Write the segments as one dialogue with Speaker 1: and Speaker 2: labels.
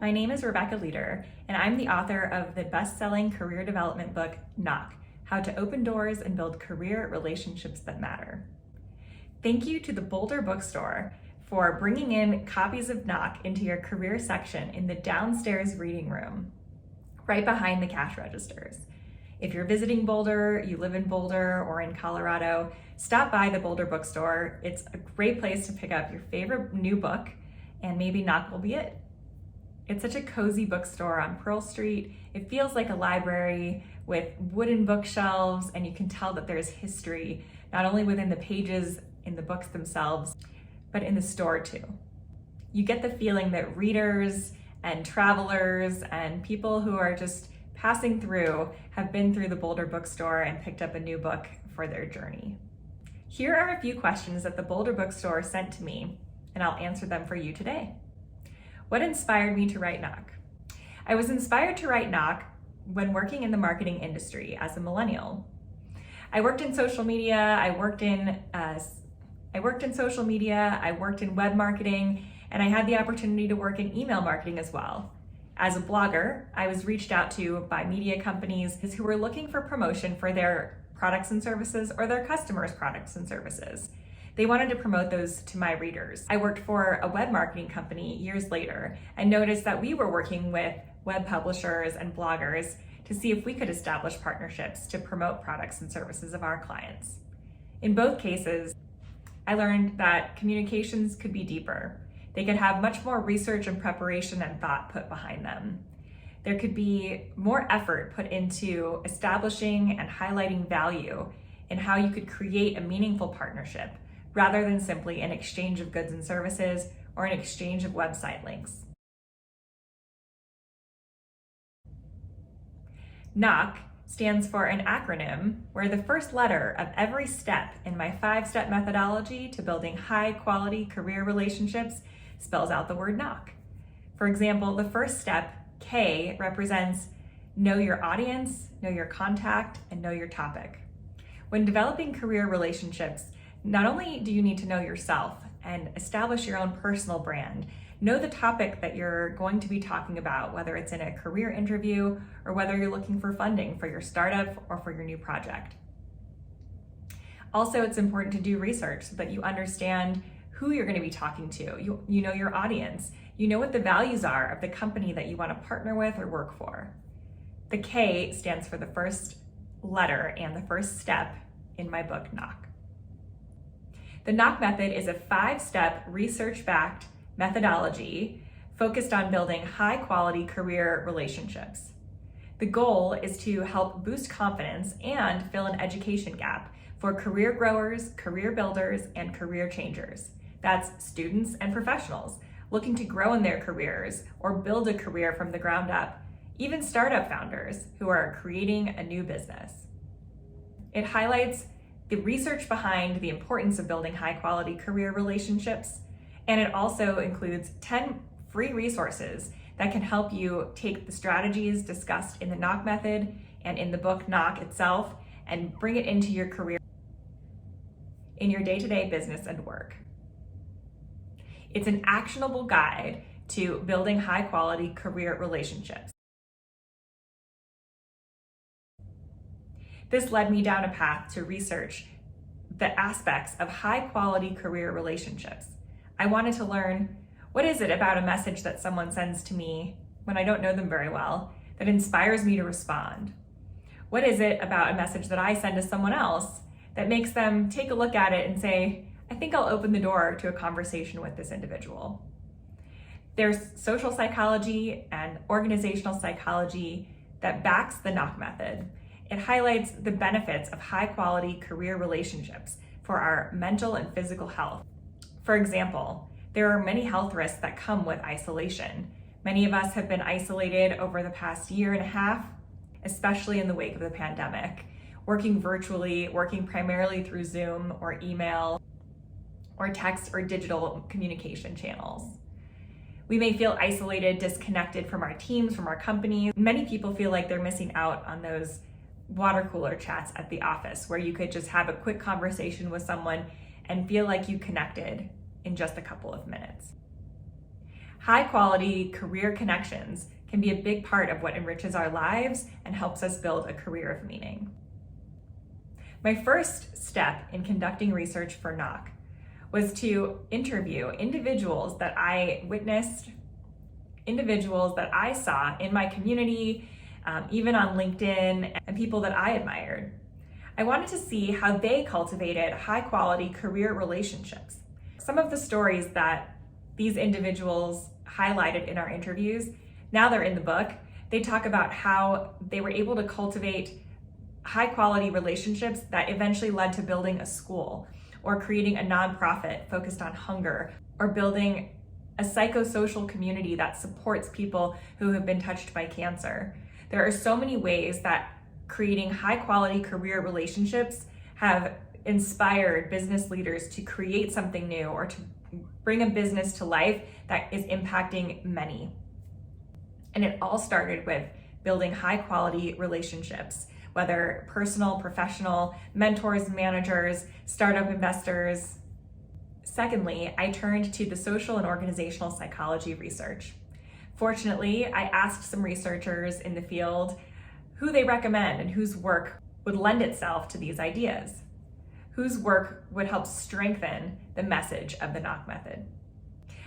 Speaker 1: My name is Rebecca Leader, and I'm the author of the best-selling career development book, Knock: How to Open Doors and Build Career Relationships That Matter. Thank you to the Boulder Bookstore for bringing in copies of Knock into your career section in the downstairs reading room, right behind the cash registers. If you're visiting Boulder, you live in Boulder or in Colorado, stop by the Boulder Bookstore. It's a great place to pick up your favorite new book, and maybe Knock will be it. It's such a cozy bookstore on Pearl Street. It feels like a library with wooden bookshelves, and you can tell that there's history, not only within the pages in the books themselves, but in the store too. You get the feeling that readers and travelers and people who are just passing through have been through the Boulder Bookstore and picked up a new book for their journey. Here are a few questions that the Boulder Bookstore sent to me, and I'll answer them for you today. What inspired me to write Knock? I was inspired to write Knock when working in the marketing industry as a millennial. I worked in social media, I worked in web marketing, and I had the opportunity to work in email marketing as well. As a blogger, I was reached out to by media companies who were looking for promotion for their products and services or their customers' products and services. They wanted to promote those to my readers. I worked for a web marketing company years later and noticed that we were working with web publishers and bloggers to see if we could establish partnerships to promote products and services of our clients. In both cases, I learned that communications could be deeper. They could have much more research and preparation and thought put behind them. There could be more effort put into establishing and highlighting value in how you could create a meaningful partnership, rather than simply an exchange of goods and services or an exchange of website links. Knock stands for an acronym where the first letter of every step in my 5-step methodology to building high-quality career relationships spells out the word knock. For example, the first step, K, represents know your audience, know your contact, and know your topic. When developing career relationships, not only do you need to know yourself and establish your own personal brand, know the topic that you're going to be talking about, whether it's in a career interview or whether you're looking for funding for your startup or for your new project. Also, it's important to do research so that you understand who you're going to be talking to. You know your audience. You know what the values are of the company that you want to partner with or work for. The K stands for the first letter and the first step in my book, Knock. The Knock method is a 5-step research-backed methodology focused on building high-quality career relationships. The goal is to help boost confidence and fill an education gap for career growers, career builders, and career changers. That's students and professionals looking to grow in their careers or build a career from the ground up, even startup founders who are creating a new business. It highlights the research behind the importance of building high-quality career relationships, and it also includes 10 free resources that can help you take the strategies discussed in the Knock method and in the book Knock itself and bring it into your career in your day-to-day business and work. It's an actionable guide to building high-quality career relationships. This led me down a path to research the aspects of high-quality career relationships. I wanted to learn, what is it about a message that someone sends to me when I don't know them very well that inspires me to respond? What is it about a message that I send to someone else that makes them take a look at it and say, I think I'll open the door to a conversation with this individual? There's social psychology and organizational psychology that backs the Knock method. It highlights the benefits of high-quality career relationships for our mental and physical health. For example, there are many health risks that come with isolation. Many of us have been isolated over the past year and a half, especially in the wake of the pandemic, working virtually, working primarily through Zoom or email or text or digital communication channels. We may feel isolated, disconnected from our teams, from our companies. Many people feel like they're missing out on those water cooler chats at the office where you could just have a quick conversation with someone and feel like you connected in just a couple of minutes. High quality career connections can be a big part of what enriches our lives and helps us build a career of meaning. My first step in conducting research for Knock was to interview individuals that I witnessed, individuals that I saw in my community, even on LinkedIn, and people that I admired. I wanted to see how they cultivated high quality career relationships. Some of the stories that these individuals highlighted in our interviews, now they're in the book, they talk about how they were able to cultivate high quality relationships that eventually led to building a school or creating a nonprofit focused on hunger or building a psychosocial community that supports people who have been touched by cancer. There are so many ways that creating high quality career relationships have inspired business leaders to create something new or to bring a business to life that is impacting many. And it all started with building high quality relationships, whether personal, professional, mentors, managers, startup investors. Secondly, I turned to the social and organizational psychology research. Fortunately, I asked some researchers in the field who they recommend and whose work would lend itself to these ideas, whose work would help strengthen the message of the Knock method.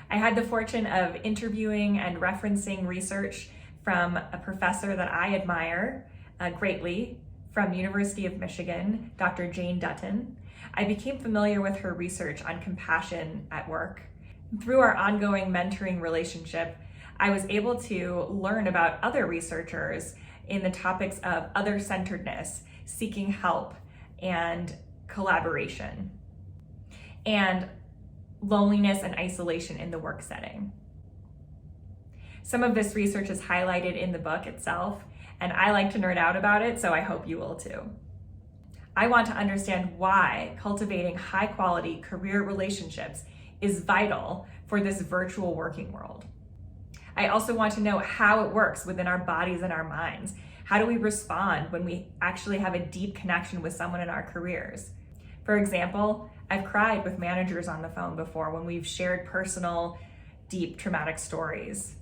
Speaker 1: I had the fortune of interviewing and referencing research from a professor that I admire greatly from University of Michigan, Dr. Jane Dutton. I became familiar with her research on compassion at work. Through our ongoing mentoring relationship, I was able to learn about other researchers in the topics of other-centeredness, seeking help, and collaboration, and loneliness and isolation in the work setting. Some of this research is highlighted in the book itself, and I like to nerd out about it, so I hope you will too. I want to understand why cultivating high quality career relationships is vital for this virtual working world. I also want to know how it works within our bodies and our minds. How do we respond when we actually have a deep connection with someone in our careers? For example, I've cried with managers on the phone before when we've shared personal, deep, traumatic stories.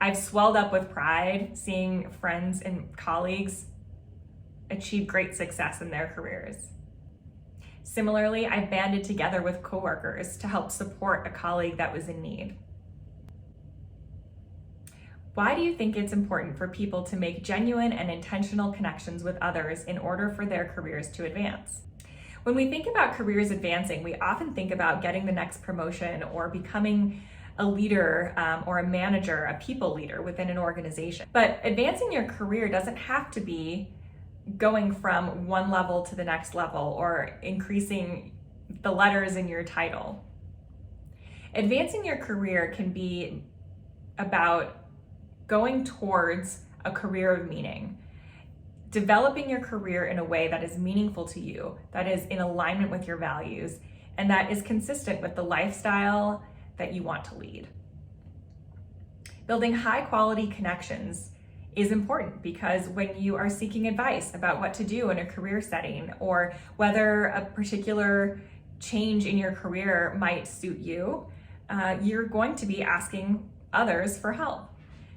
Speaker 1: I've swelled up with pride seeing friends and colleagues achieve great success in their careers. Similarly, I've banded together with coworkers to help support a colleague that was in need. Why do you think it's important for people to make genuine and intentional connections with others in order for their careers to advance? When we think about careers advancing, we often think about getting the next promotion or becoming a leader or a manager, a people leader within an organization. But advancing your career doesn't have to be going from one level to the next level or increasing the letters in your title. Advancing your career can be about going towards a career of meaning, developing your career in a way that is meaningful to you, that is in alignment with your values, and that is consistent with the lifestyle that you want to lead. Building high quality connections is important because when you are seeking advice about what to do in a career setting or whether a particular change in your career might suit you, you're going to be asking others for help.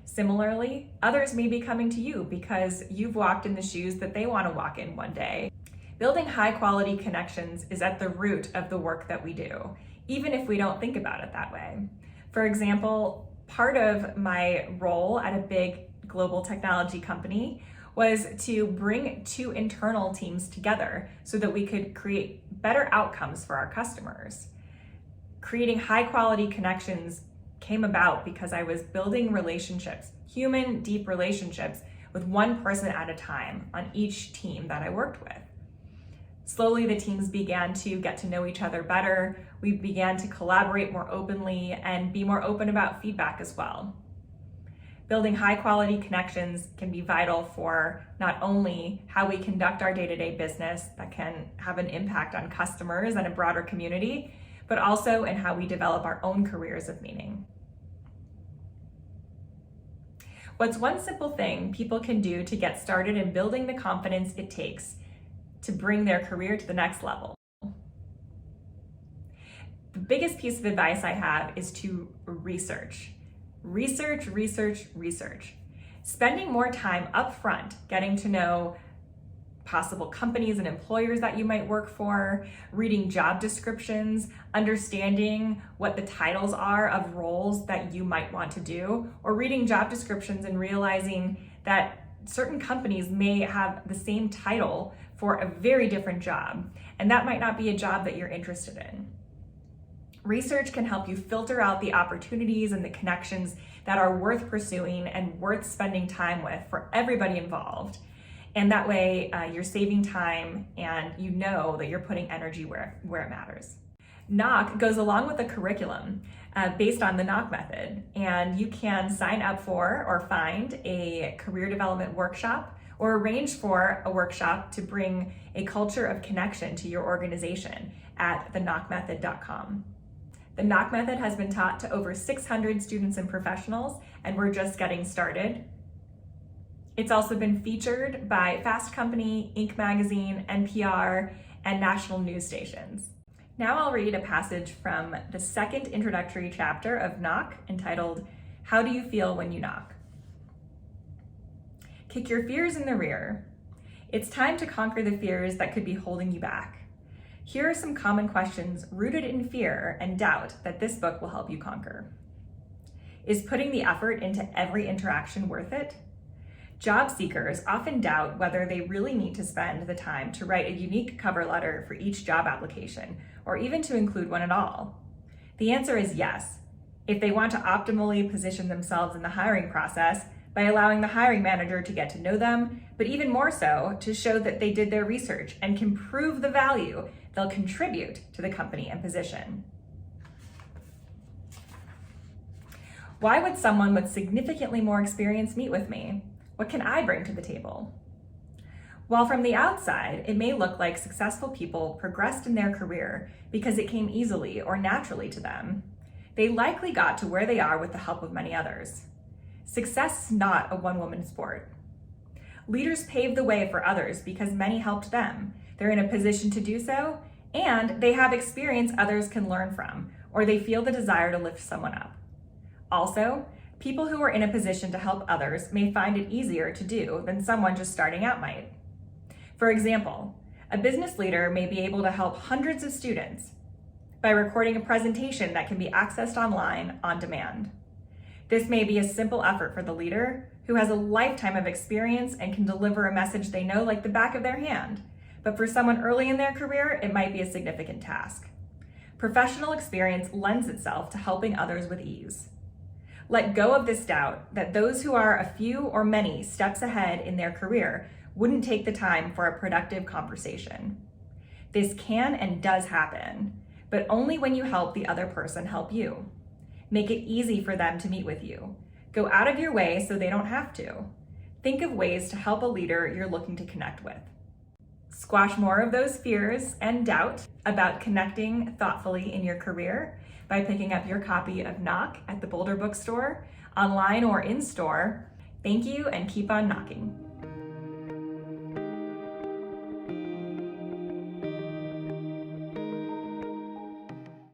Speaker 1: Similarly, others may be coming to you because you've walked in the shoes that they want to walk in one day. Building high quality connections is at the root of the work that we do, even if we don't think about it that way. For example, part of my role at a big global technology company was to bring two internal teams together so that we could create better outcomes for our customers. Creating high quality connections came about because I was building relationships, human, deep relationships with one person at a time on each team that I worked with. Slowly, the teams began to get to know each other better. We began to collaborate more openly and be more open about feedback as well. Building high quality connections can be vital for not only how we conduct our day-to-day business that can have an impact on customers and a broader community, but also in how we develop our own careers of meaning. What's one simple thing people can do to get started in building the confidence it takes to bring their career to the next level? The biggest piece of advice I have is to research. Research, research, research. Spending more time up front getting to know possible companies and employers that you might work for, reading job descriptions, understanding what the titles are of roles that you might want to do, or reading job descriptions and realizing that certain companies may have the same title for a very different job, and that might not be a job that you're interested in. Research can help you filter out the opportunities and the connections that are worth pursuing and worth spending time with for everybody involved. And that way you're saving time and you know that you're putting energy where it matters. Knock goes along with the curriculum based on the Knock method, and you can sign up for or find a career development workshop or arrange for a workshop to bring a culture of connection to your organization at theknockmethod.com. The Knock method has been taught to over 600 students and professionals, and we're just getting started. It's also been featured by Fast Company, Inc. magazine, NPR, and national news stations. Now I'll read a passage from the second introductory chapter of Knock entitled, How Do You Feel When You Knock? Kick your fears in the rear. It's time to conquer the fears that could be holding you back. Here are some common questions rooted in fear and doubt that this book will help you conquer. Is putting the effort into every interaction worth it? Job seekers often doubt whether they really need to spend the time to write a unique cover letter for each job application, or even to include one at all. The answer is yes, if they want to optimally position themselves in the hiring process by allowing the hiring manager to get to know them, but even more so, to show that they did their research and can prove the value they'll contribute to the company and position. Why would someone with significantly more experience meet with me? What can I bring to the table? While from the outside, it may look like successful people progressed in their career because it came easily or naturally to them, they likely got to where they are with the help of many others. Success is not a one-woman sport. Leaders pave the way for others because many helped them. They're in a position to do so, and they have experience others can learn from, or they feel the desire to lift someone up. Also, people who are in a position to help others may find it easier to do than someone just starting out might. For example, a business leader may be able to help hundreds of students by recording a presentation that can be accessed online on demand. This may be a simple effort for the leader who has a lifetime of experience and can deliver a message they know like the back of their hand. But for someone early in their career, it might be a significant task. Professional experience lends itself to helping others with ease. Let go of this doubt that those who are a few or many steps ahead in their career wouldn't take the time for a productive conversation. This can and does happen, but only when you help the other person help you. Make it easy for them to meet with you. Go out of your way so they don't have to. Think of ways to help a leader you're looking to connect with. Squash more of those fears and doubt about connecting thoughtfully in your career by picking up your copy of Knock at the Boulder Bookstore, online or in store. Thank you, and keep on knocking.